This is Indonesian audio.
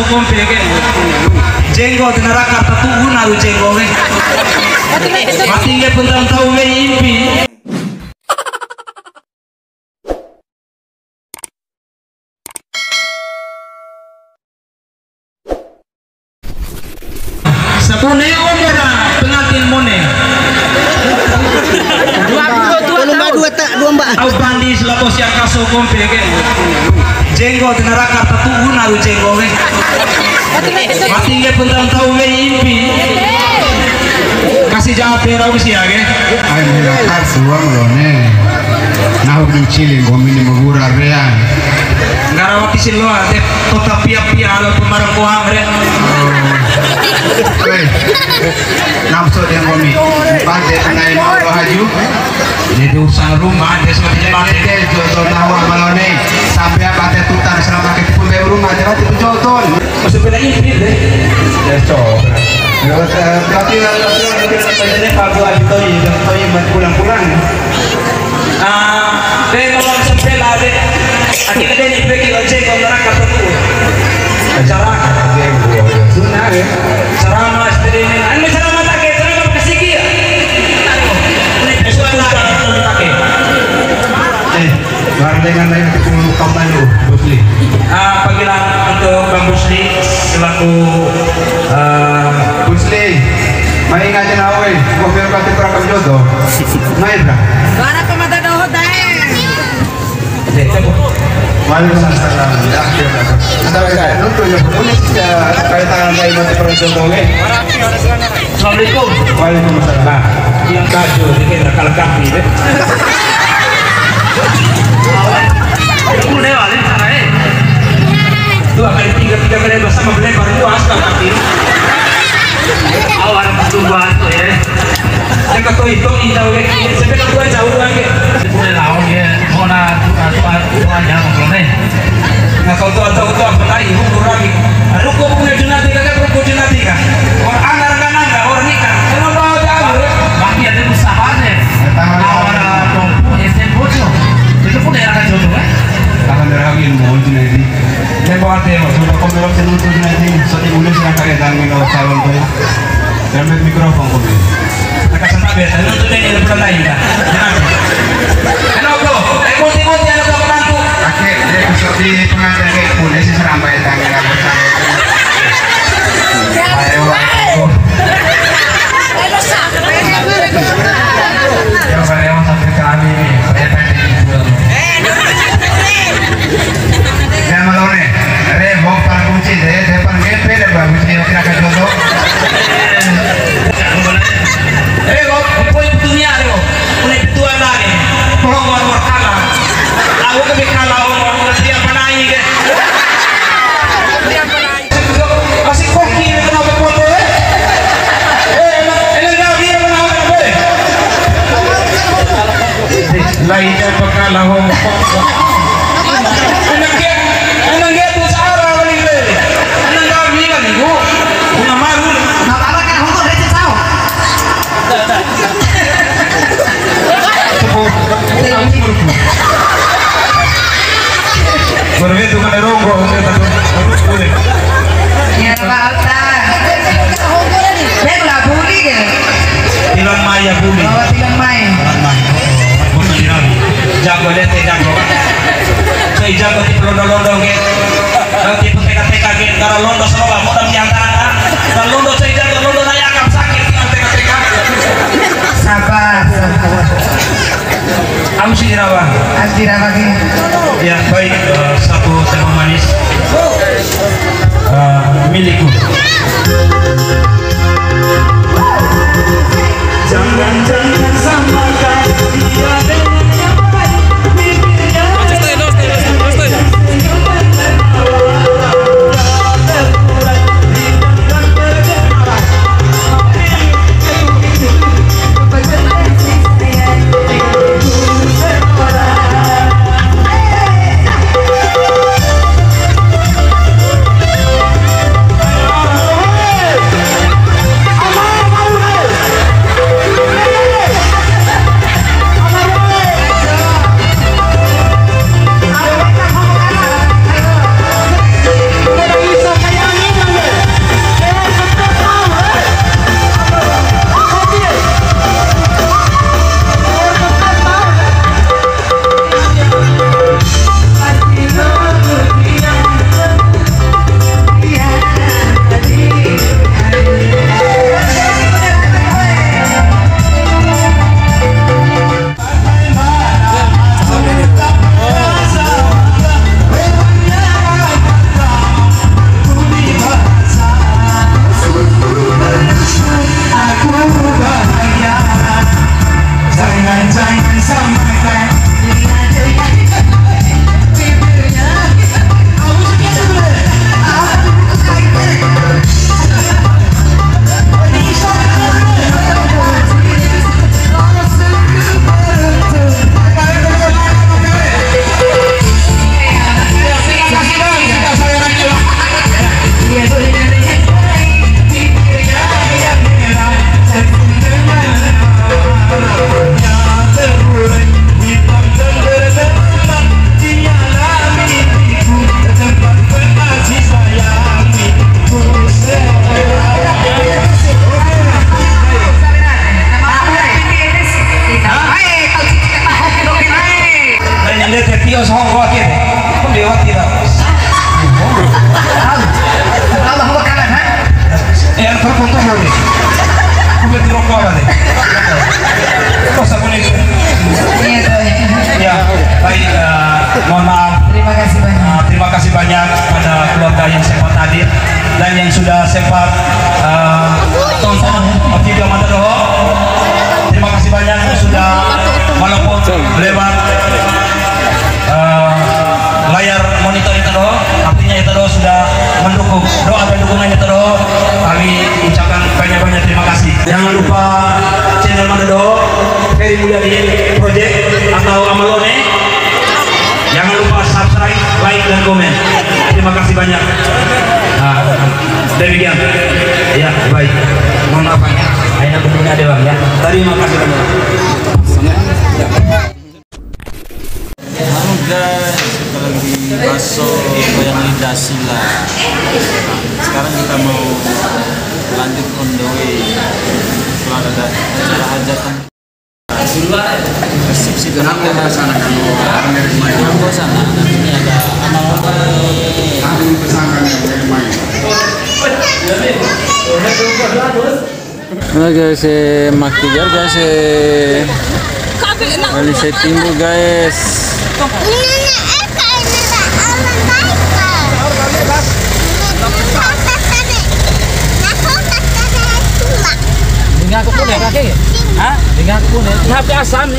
kompe ke jenggo neraka tatuun aru jenggo ke mati ke pentang tahu ke impi sabune omora pengantin mone dua mbak au bandi selapos yang kaso kompe ke jenggo neraka tatuun aru jenggo ke mati ke pentang tahu ke impi kasih jawab perau sih ya ke ay milakar suang lone nahu dicili gomini magura rean ngarawati silo ate tota pia-pia alo pemarang kuang re namso dia gomi bante penai mau haju jadi urusan rumah dia seperti bante jodoh nawa malone sampai bante tutan selama ke pun be rumah dia bante jodoh masuk pada ini deh ya coba tapi ini pagu abitoi dan toi pulang-pulang kalau sampai lah deh akhirnya dia nih pergi lojek kalau neraka tuh cara sunnah ya sarama istri ini anu sarama tak ke sarama kasih ya ini pesuan lah pakai baru dengan lain ketemu kamu lu Busli panggilan untuk Bang Busli selaku Busli main aja nawe gua biar kata kurang jodoh main dah suara pemata dohot deh Waalaikumsalam. Nonton ya, boleh kayak tangan kayak mati perjodoh ke? Assalamualaikum. Waalaikumsalam. Yang kaju ini kena kalau kaki deh. Aku deh wali sana dua kali tiga kali bersama belebar luas kaki. Awal pertumbuhan tuh ya. Yang kau itu jauh lagi, sebenarnya gua jauh lagi. Boleh lawan ya, mana tuan yang ngomong nah kau tuh apa lagi, hukum lagi. Lalu kau punya jenati kan, kau jenati kan. Orang anggar kan anggar, orang ikan. Kalau mau jauh, bagi ada usahanya. Awal tompu, SM bocor. Itu pun daerah jodoh kan. Akan deragin mau jenati. Yang bawa tema, sudah kau belum tentu jenati. Soalnya boleh silang kayak dan minum calon tuh. Jangan mikrofon kau beli. Agak senang biasa, itu tuh ini bukan lain kan. Kenapa? Emot-emot yang ada menantu. Kakek, dia seperti pengantin kayak boleh sih serambai tangan kamu sama. Ayo, yang saya mau sampai kami ini, saya pengen dijual. ya malone, rebok pan kunci deh, depan GP deh bagus nih kira kira jodoh. Dunia lo, mulai tuan lagi, pohon war kalah, aku kami kalah orang dia panai ke, masih koki kenapa foto enak dia kenapa lainnya pekalah orang enak dia tuh seorang kali ini, enak kami kan ibu, punya malu, nak apa kan hukum receh tahu. Berbeda dengan ronggo, ya balta bela buli ke Tilang Maya buli. bawa tilang main Jago lihat jago. Saya jago di londo-londo ke. Nanti PTK ke karena londo semua mau dalam diantara. Dan londo saya jago londo naik akan sakit dengan PTK. sabar Aku sih dirawat. asdira lagi Ya baik, satu tema manis milikku. Jangan samakan dia dengan yang lain. Bibirnya Tio Songgo akhir. Kok lewat tidak? Allah bakalan ha. Yang terfoto boleh. Kumpul di rokok ada. Kok sabun itu? Iya tuh. Ya, baik. Mohon maaf. Terima kasih banyak. Terima kasih banyak pada keluarga yang sempat hadir dan yang sudah sempat tonton video Matadoho. Terima kasih banyak yang sudah walaupun lewat layar monitor Matadoho, artinya Matadoho sudah mendukung doa dan dukungan Matadoho. Kami ucapkan banyak-banyak terima kasih. Jangan lupa channel Matadoho Ferry Mulyadi Project atau Amalone. Jangan lupa subscribe, like, dan komen. Terima kasih banyak. Demikian. Ya, baik. Mohon maaf ya. Aina bentuknya ada bang ya. Terima kasih banyak. Halo guys, kita lagi di Baso Bayang Lidah Sila. Sekarang kita mau lanjut on the way. Setelah ada acara hajatan resepsi kenapa sana kalau sana nanti ada amal Halo guys, maktigar guys, kali setting dulu guys. Dengan aku pun ya kaki, hah? Dengan aku pun ya. Tapi asam.